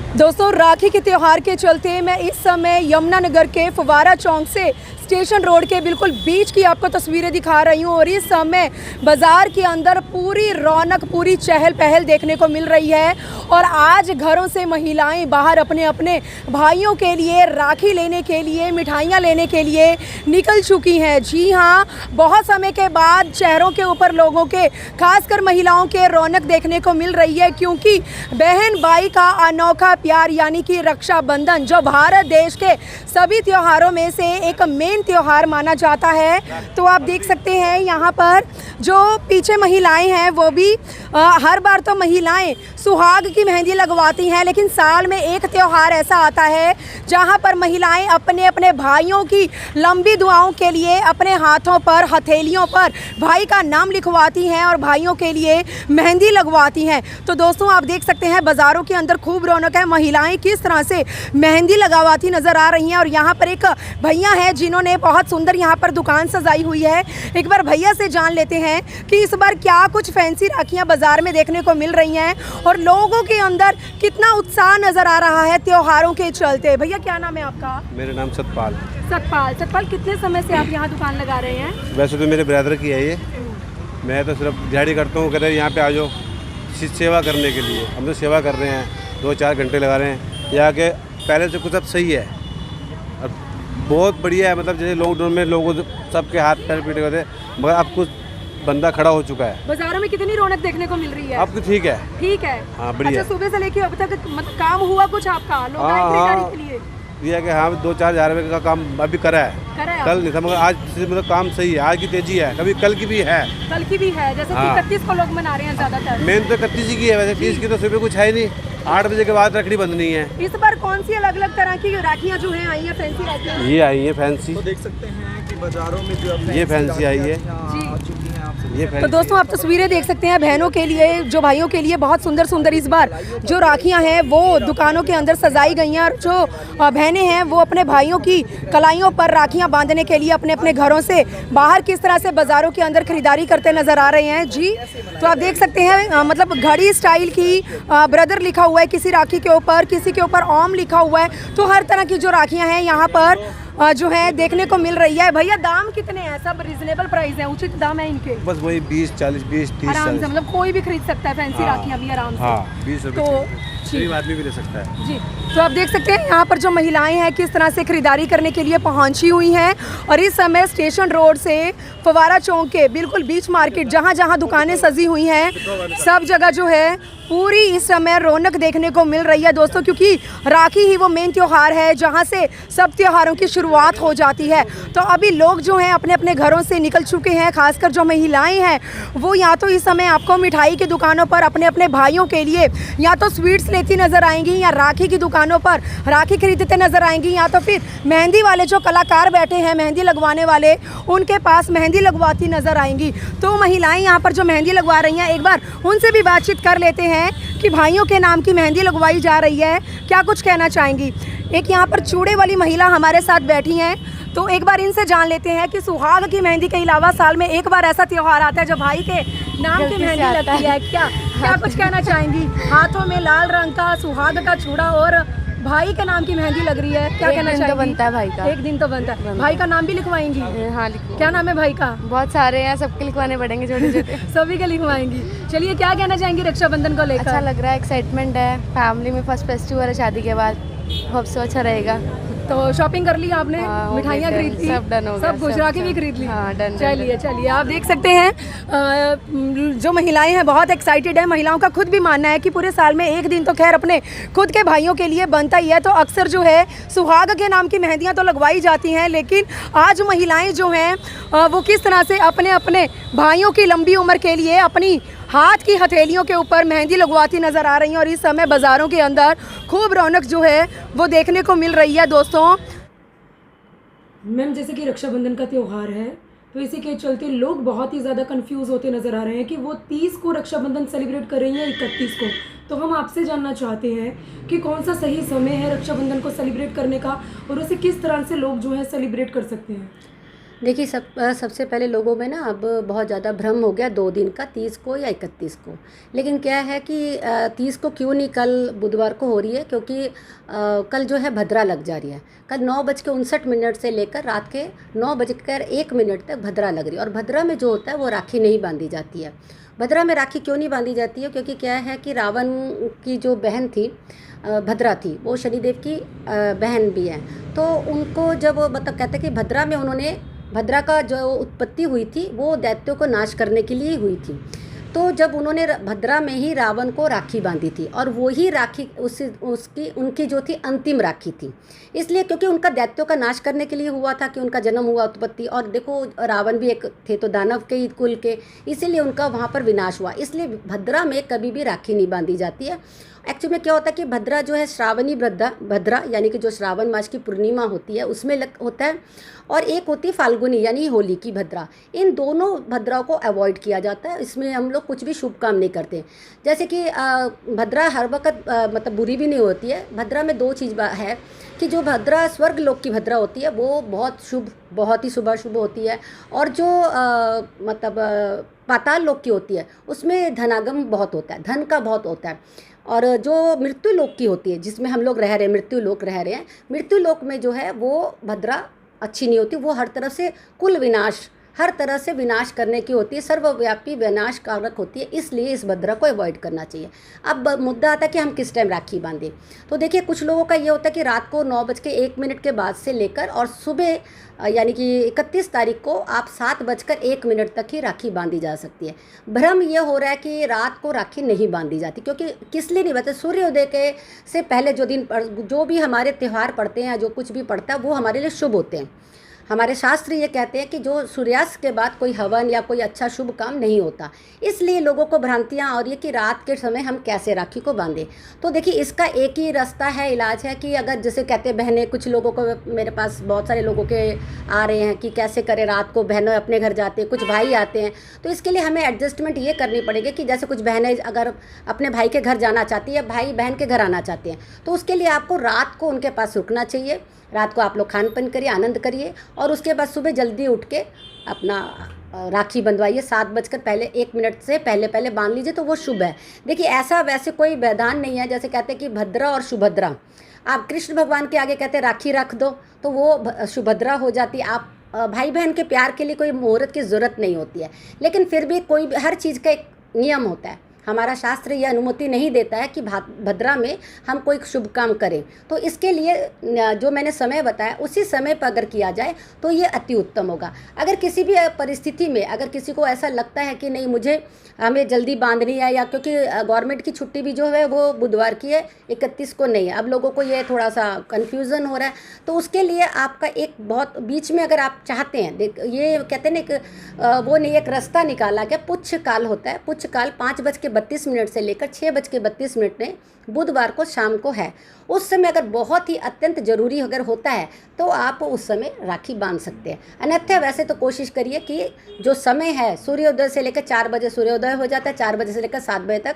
दोस्तों राखी के त्यौहार के चलते मैं इस समय यमुनानगर के फव्वारा चौक से स्टेशन रोड के बिल्कुल बीच की आपको तस्वीरें दिखा रही हूँ और इस समय बाज़ार के अंदर पूरी रौनक, पूरी चहल पहल देखने को मिल रही है। और आज घरों से महिलाएं बाहर अपने अपने भाइयों के लिए राखी लेने के लिए, मिठाइयाँ लेने के लिए निकल चुकी हैं। जी हाँ, बहुत समय के बाद चेहरों के ऊपर लोगों के, खासकर महिलाओं के रौनक देखने को मिल रही है, क्योंकि बहन भाई का अनोखा प्यार यानी कि रक्षाबंधन, जो भारत देश के सभी त्योहारों में से एक मेन त्योहार माना जाता है। तो आप देख सकते हैं यहाँ पर जो पीछे महिलाएं हैं वो भी हर बार तो महिलाएं सुहाग की मेहंदी लगवाती हैं, लेकिन साल में एक त्योहार ऐसा आता है जहाँ पर महिलाएं अपने अपने भाइयों की लंबी दुआओं के लिए अपने हाथों पर, हथेलियों पर भाई का नाम लिखवाती हैं और भाइयों के लिए मेहंदी लगवाती हैं। तो दोस्तों आप देख सकते हैं बाज़ारों के अंदर खूब रौनक है, महिलाएं किस तरह से मेहंदी लगावाती नज़र आ रही हैं। और यहाँ पर एक भैया हैं जिन्होंने बहुत सुंदर यहाँ पर दुकान सजाई हुई है। एक बार भैया से जान लेते हैं कि इस बार क्या कुछ फैंसी राखियाँ बाजार में देखने को मिल रही हैं और लोगों के अंदर कितना उत्साह नज़र आ रहा है त्योहारों के चलते। भैया क्या नाम है आपका? मेरा नाम सतपाल। सतपाल, कितने समय से आप यहाँ दुकान लगा रहे हैं? वैसे तो मेरे ब्रदर की है ये, मैं तो सिर्फ दिहाड़ी करता हूँ। कहते हैं यहाँ पे आ जाओ सेवा करने के लिए। हम तो सेवा कर रहे हैं, 2-4 घंटे लगा रहे हैं। यहाँ के पहले से कुछ अब सही है, अब बहुत बढ़िया है। मतलब जैसे लॉकडाउन में लोगों सबके हाथ पैर पीटे गए थे, मगर अब कुछ बंदा खड़ा हो चुका है। बाजारों में कितनी रौनक देखने को मिल रही है? अब तो ठीक है, ठीक है। हाँ बढ़िया। अच्छा, सुबह से लेके अब तक मतलब काम हुआ कुछ आपका? लोग आए खरीदारी के लिए? ये है कि हाँ 2-4 हज़ार रुपये का काम अभी करा है, कल नहीं था, मगर आज से मतलब काम सही है। आज की तेजी है, कभी कल की भी है, जैसे कि 31 को लोग मना रहे हैं ज्यादातर। मेन तो 31 की है, वैसे 30 की तो सुबह कुछ है नहीं। 8 बजे के बाद रखड़ी बंधनी है। इस बार कौन सी अलग अलग तरह की राखियाँ जो हैं आई हैं, फैंसी राखियाँ? ये आई है फैंसी, तो देख सकते हैं कि बाजारों में जो ये फैंसी आई है ये फैंसी। तो दोस्तों आप तस्वीरें देख सकते हैं बहनों के लिए, जो भाइयों के लिए बहुत सुंदर सुंदर इस बार जो राखियां हैं वो दुकानों के अंदर सजाई गई हैं। और जो बहनें हैं वो अपने भाइयों की कलाइयों पर राखियां बांधने के लिए अपने अपने घरों से बाहर किस तरह से बाज़ारों के अंदर खरीदारी करते नज़र आ रहे हैं। जी, तो आप देख सकते हैं मतलब घड़ी स्टाइल की ब्रदर लिखा हुआ है किसी राखी के ऊपर, किसी के ऊपर ओम लिखा हुआ है। तो हर तरह की जो राखियाँ हैं यहाँ पर जो है देखने को मिल रही है। भैया दाम कितने हैं? सब रिजनेबल प्राइस है, उचित दाम है इनके? बस वही 20-40, 20-30 आराम से, मतलब कोई भी खरीद सकता है फैंसी राखियाँ भी आराम से। हाँ, 20 रुपये तो गरीब आदमी भी ले सकता है। जी, तो आप देख सकते हैं यहाँ पर जो महिलाएं हैं किस तरह से खरीदारी करने के लिए पहुंची हुई हैं। और इस समय स्टेशन रोड से फव्वारा चौक के बिल्कुल बीच मार्केट, जहाँ जहाँ दुकानें सजी हुई हैं, सब जगह जो है पूरी इस समय रौनक देखने को मिल रही है दोस्तों, क्योंकि राखी ही वो मेन त्यौहार है जहाँ से सब त्योहारों की शुरुआत हो जाती है। तो अभी लोग जो हैं अपने अपने घरों से निकल चुके हैं, खासकर जो महिलाएं हैं वो या तो इस समय आपको मिठाई की दुकानों पर अपने अपने भाइयों के लिए या तो स्वीट्स लेती नज़र आएंगी, या राखी की दुकानों पर राखी खरीदते नज़र आएंगी, या तो फिर मेहंदी वाले जो कलाकार बैठे हैं, मेहंदी लगवाने वाले, उनके पास मेहंदी लगवाती नज़र आएंगी। तो महिलाएं यहाँ पर जो मेहंदी लगवा रही हैं, एक बार उनसे भी बातचीत कर लेते हैं कि भाइयों के नाम की मेहंदी लगवाई जा रही है, क्या कुछ कहना चाहेंगी। एक यहाँ पर चूड़े वाली महिला हमारे साथ बैठी हैं, तो एक बार इनसे जान लेते हैं कि सुहाग की मेहंदी के अलावा साल में एक बार ऐसा त्यौहार आता है जब भाई के नाम की मेहंदी लगती है, क्या कुछ कहना चाहेंगी? हाथों में लाल रंग का सुहाग का चूड़ा और भाई के नाम की मेहंदी लग रही है, क्या कहना चाहेंगी? तो बनता है भाई का, एक दिन तो बनता है। भाई का नाम भी लिखवाएंगी? हाँ लिखो। क्या नाम है भाई का? बहुत सारे हैं, सबके लिखवाने पड़ेंगे, छोटे छोटे। सभी के लिखवाएंगी। चलिए, क्या कहना चाहेंगी रक्षाबंधन को लेकर? अच्छा लग रहा है, एक्साइटमेंट है, फैमिली में फर्स्ट फेस्टिवल है शादी के बाद, होप सो अच्छा रहेगा। तो शॉपिंग कर ली आपने? मिठाइयाँ खरीद ली? सब डन हो गया, सब खुश राखी भी खरीद ली? हाँ डन। चलिए आप देख सकते हैं जो महिलाएं हैं बहुत एक्साइटेड है। महिलाओं का खुद भी मानना है कि पूरे साल में एक दिन तो खैर अपने खुद के भाइयों के लिए बनता ही है। तो अक्सर जो है सुहाग के नाम की मेहंदियाँ तो लगवाई जाती हैं, लेकिन आज महिलाएं जो हैं वो किस तरह से अपने अपने भाइयों की लंबी उम्र के लिए अपनी हाथ की हथेलियों के ऊपर मेहंदी लगवाती नज़र आ रही हैं। और इस समय बाज़ारों के अंदर खूब रौनक जो है वो देखने को मिल रही है दोस्तों। मैम, जैसे कि रक्षाबंधन का त्यौहार है, तो इसी के चलते लोग बहुत ही ज़्यादा कंफ्यूज होते नज़र आ रहे हैं कि वो 30 को रक्षाबंधन सेलिब्रेट कर रही हैं या 31 को। तो हम आपसे जानना चाहते हैं कि कौन सा सही समय है रक्षाबंधन को सेलिब्रेट करने का और उसे किस तरह से लोग जो है सेलिब्रेट कर सकते हैं। देखिए सबसे पहले लोगों में ना अब बहुत ज़्यादा भ्रम हो गया 2 दिन का, 30 को या 31 को। लेकिन क्या है कि 30 को क्यों नहीं, कल बुधवार को हो रही है, क्योंकि कल जो है भद्रा लग जा रही है। कल 9:59 से लेकर रात के 9:01 तक भद्रा लग रही है। और भद्रा में जो होता है वो राखी नहीं बांधी जाती है। भद्रा में राखी क्यों नहीं बांधी जाती है? क्योंकि क्या है कि रावण की जो बहन थी भद्रा थी, वो शनिदेव की बहन भी है। तो उनको जब मतलब कहते हैं कि भद्रा में उन्होंने, भद्रा का जो उत्पत्ति हुई थी वो दैत्यों को नाश करने के लिए हुई थी। तो जब उन्होंने भद्रा में ही रावण को राखी बांधी थी, और वही राखी उसकी उनकी जो थी अंतिम राखी थी। इसलिए क्योंकि उनका दैत्यों का नाश करने के लिए हुआ था कि उनका जन्म हुआ, उत्पत्ति। और देखो रावण भी एक थे तो दानव के ही कुल के, इसीलिए उनका वहाँ पर विनाश हुआ। इसलिए भद्रा में कभी भी राखी नहीं बांधी जाती है। एक्चुअली में क्या होता है कि भद्रा जो है श्रावणी भद्रा यानी कि जो श्रावण मास की पूर्णिमा होती है उसमें होता है, और एक होती है फाल्गुनी यानी होली की भद्रा। इन दोनों भद्राओं को अवॉइड किया जाता है। इसमें हम लोग कुछ भी शुभ काम नहीं करते। जैसे कि भद्रा हर वक्त मतलब बुरी भी नहीं होती है। भद्रा में 2 चीज़ है कि जो भद्रा स्वर्ग लोक की भद्रा होती है वो बहुत शुभ, बहुत ही शुभ होती है। और जो मतलब पाताल लोक की होती है उसमें धनागम बहुत होता है, धन का बहुत होता है। और जो मृत्यु लोक की होती है जिसमें हम लोग रह रहे हैं, मृत्यु लोक रह रहे हैं, मृत्यु लोक में जो है वो भद्रा अच्छी नहीं होती। वो हर तरफ से कुल विनाश, हर तरह से विनाश करने की होती है, सर्वव्यापी विनाश कारक होती है। इसलिए इस भद्रा को अवॉइड करना चाहिए। अब मुद्दा आता है कि हम किस टाइम राखी बांधें। तो देखिए कुछ लोगों का ये होता है कि रात को 9:01 के बाद से लेकर और सुबह यानी कि 31 तारीख को आप 7:01 तक ही राखी बांधी जा सकती है। भ्रम ये हो रहा है कि रात को राखी नहीं बांधी जाती, क्योंकि किस लिए नहीं बांधते? सूर्योदय के से पहले जो भी हमारे त्यौहार पड़ते हैं, जो कुछ भी पड़ता है वो हमारे लिए शुभ होते हैं। हमारे शास्त्र ये कहते हैं कि जो सूर्यास्त के बाद कोई हवन या कोई अच्छा शुभ काम नहीं होता। इसलिए लोगों को भ्रांतियाँ और ये कि रात के समय हम कैसे राखी को बांधें। तो देखिए इसका एक ही रास्ता है, इलाज है कि अगर जैसे कहते हैं बहनें, कुछ लोगों को, मेरे पास बहुत सारे लोगों के आ रहे हैं कि कैसे करें रात को, बहनें अपने घर जाते हैं, कुछ भाई आते हैं। तो इसके लिए हमें एडजस्टमेंट ये करनी पड़ेगी कि जैसे कुछ बहनें अगर अपने भाई के घर जाना चाहती है, भाई बहन के घर आना चाहते हैं, तो उसके लिए आपको रात को उनके पास रुकना चाहिए। रात को आप लोग खान पान करिए, आनंद करिए, और उसके बाद सुबह जल्दी उठ के अपना राखी बंधवाइए। 7:01 से पहले बांध लीजिए तो वो शुभ है। देखिए ऐसा वैसे कोई वैधान नहीं है, जैसे कहते हैं कि भद्रा और सुभद्रा, आप कृष्ण भगवान के आगे कहते हैं राखी रख दो तो वो सुभद्रा हो जाती है। आप भाई बहन के प्यार के लिए कोई मुहूर्त की ज़रूरत नहीं होती है, लेकिन फिर भी कोई हर चीज़ का एक नियम होता है। हमारा शास्त्र यह अनुमति नहीं देता है कि भद्रा में हम कोई शुभ काम करें। तो इसके लिए जो मैंने समय बताया उसी समय पर अगर किया जाए तो ये अति उत्तम होगा। अगर किसी भी परिस्थिति में अगर किसी को ऐसा लगता है कि नहीं मुझे हमें जल्दी बांधनी है, या क्योंकि गवर्नमेंट की छुट्टी भी जो है वो बुधवार की है, 31 को नहीं है, अब लोगों को ये थोड़ा सा कन्फ्यूज़न हो रहा है, तो उसके लिए आपका एक बहुत बीच में अगर आप चाहते हैं, ये कहते हैं ना वो नहीं, एक रास्ता निकाला गया, पुच्छ काल होता है। पुच्छ काल 5:32 से लेकर 6:32 में बुधवार को शाम को है। उस समय अगर बहुत ही अत्यंत ज़रूरी अगर होता है तो आप उस समय राखी बांध सकते हैं। अन्यथा वैसे तो कोशिश करिए कि जो समय है सूर्योदय से लेकर 4 बजे सूर्योदय हो जाता है, 4 बजे से लेकर 7 बजे तक,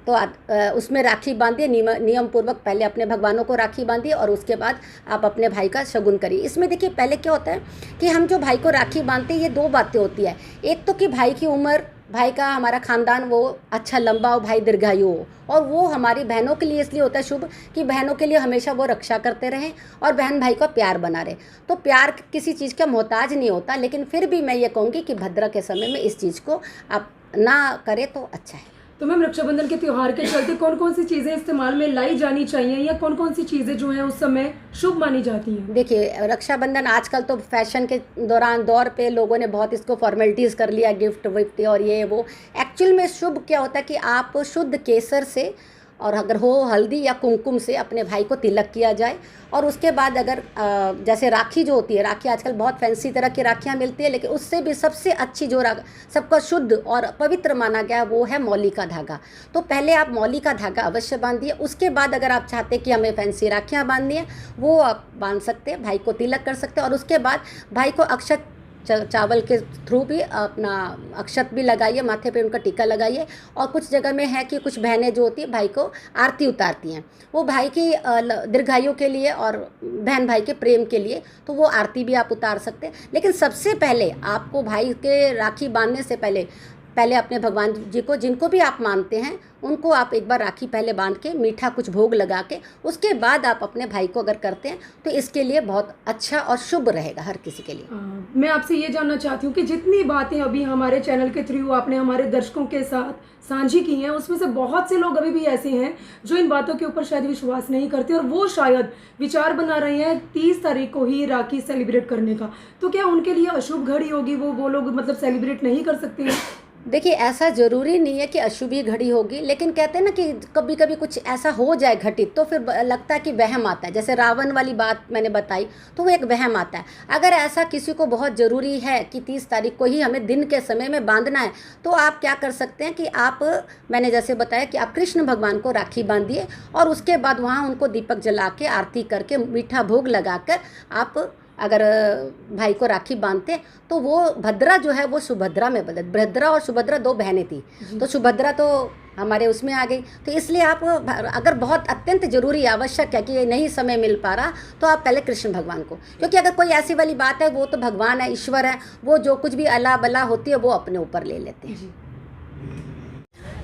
तो उसमें राखी बांधिए। नियम पूर्वक पहले अपने भगवानों को राखी बांधिए और उसके बाद आप अपने भाई का शगुन करिए। इसमें देखिए पहले क्या होता है कि हम जो भाई को राखी बांधते हैं, ये 2 बातें होती है। एक तो कि भाई की उम्र, भाई का हमारा ख़ानदान वो अच्छा लंबा हो, भाई दीर्घायु हो, और वो हमारी बहनों के लिए इसलिए होता है शुभ कि बहनों के लिए हमेशा वो रक्षा करते रहें और बहन भाई का प्यार बना रहे। तो प्यार किसी चीज़ का मोहताज नहीं होता, लेकिन फिर भी मैं ये कहूँगी कि भद्रा के समय में इस चीज़ को आप ना करें तो अच्छा है। तो मैम रक्षाबंधन के त्यौहार के चलते कौन कौन सी चीज़ें इस्तेमाल में लाई जानी चाहिए, या कौन कौन सी चीज़ें जो हैं उस समय शुभ मानी जाती हैं? देखिए रक्षाबंधन आजकल तो फैशन के दौर पे लोगों ने बहुत इसको फॉर्मेलिटीज़ कर लिया, गिफ्ट विफ्ट और ये वो। एक्चुअल में शुभ क्या होता है कि आप शुद्ध केसर से, और अगर हो हल्दी या कुमकुम से अपने भाई को तिलक किया जाए, और उसके बाद अगर जैसे राखी जो होती है, राखी आजकल बहुत फैंसी तरह की राखियाँ मिलती है, लेकिन उससे भी सबसे अच्छी जो सबका शुद्ध और पवित्र माना गया वो है मौली का धागा। तो पहले आप मौली का धागा अवश्य बांधिए। उसके बाद अगर आप चाहते हैं कि हमें फैंसी राखियाँ बांधनी है वो आप बांध सकते हैं, भाई को तिलक कर सकते हैं, और उसके बाद भाई को अक्षत चावल के थ्रू भी अपना अक्षत भी लगाइए, माथे पे उनका टीका लगाइए। और कुछ जगह में है कि कुछ बहनें जो होती है भाई को आरती उतारती हैं, वो भाई की दीर्घायु के लिए और बहन भाई के प्रेम के लिए, तो वो आरती भी आप उतार सकते हैं। लेकिन सबसे पहले आपको भाई के राखी बांधने से पहले अपने भगवान जी को, जिनको भी आप मानते हैं, उनको आप एक बार राखी पहले बांध के मीठा कुछ भोग लगा के उसके बाद आप अपने भाई को अगर करते हैं तो इसके लिए बहुत अच्छा और शुभ रहेगा हर किसी के लिए। मैं आपसे ये जानना चाहती हूँ कि जितनी बातें अभी हमारे चैनल के थ्रू आपने हमारे दर्शकों के साथ साझी की हैं, उसमें से बहुत से लोग अभी भी ऐसे हैं जो इन बातों के ऊपर शायद विश्वास नहीं करते और वो शायद विचार बना रहे हैं 30 तारीख को ही राखी सेलिब्रेट करने का। तो क्या उनके लिए अशुभ घड़ी होगी, वो लोग मतलब सेलिब्रेट नहीं कर सकते हैं? देखिए, ऐसा ज़रूरी नहीं है कि अशुभी घड़ी होगी, लेकिन कहते हैं ना कि कभी कभी कुछ ऐसा हो जाए घटित तो फिर लगता है कि वहम आता है। जैसे रावण वाली बात मैंने बताई तो वो एक वहम आता है। अगर ऐसा किसी को बहुत ज़रूरी है कि 30 तारीख को ही हमें दिन के समय में बांधना है, तो आप क्या कर सकते हैं कि आप, मैंने जैसे बताया कि आप कृष्ण भगवान को राखी बांधिए और उसके बाद वहाँ उनको दीपक जला के आरती करके मीठा भोग लगा कर आप अगर भाई को राखी बांधते हैं तो वो भद्रा जो है वो सुभद्रा में बदल, भद्रा और सुभद्रा 2 बहनें थी, तो सुभद्रा तो हमारे उसमें आ गई। तो इसलिए आप अगर बहुत अत्यंत जरूरी आवश्यक है कि नहीं समय मिल पा रहा तो आप पहले कृष्ण भगवान को, क्योंकि अगर कोई ऐसी वाली बात है, वो तो भगवान है, ईश्वर है, वो जो कुछ भी अला बला होती है वो अपने ऊपर ले लेते हैं।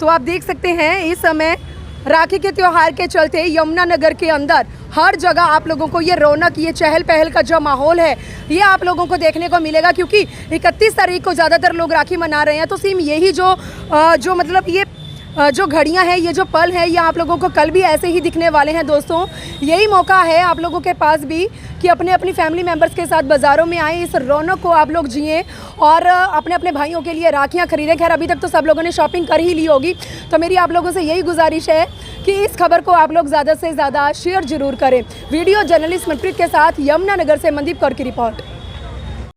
तो आप देख सकते हैं इस समय राखी के त्यौहार के चलते यमुनानगर के अंदर हर जगह आप लोगों को ये रौनक, ये चहल पहल का जो माहौल है ये आप लोगों को देखने को मिलेगा, क्योंकि 31 तारीख को ज़्यादातर लोग राखी मना रहे हैं। तो सेम यही जो मतलब ये जो घड़ियां हैं, ये जो पल है, ये आप लोगों को कल भी ऐसे ही दिखने वाले हैं। दोस्तों, यही मौका है आप लोगों के पास भी कि अपने अपनी फैमिली मेम्बर्स के साथ बाज़ारों में आएँ, इस रौनक को आप लोग जिएँ और अपने अपने भाइयों के लिए राखियां खरीदें। खैर अभी तक तो सब लोगों ने शॉपिंग कर ही ली होगी, तो मेरी आप लोगों से यही गुजारिश है कि इस खबर को आप लोग ज़्यादा से ज़्यादा शेयर जरूर करें। वीडियो जर्नलिस्ट मनप्रीत के साथ यमुनानगर से मनदीप कौर की रिपोर्ट।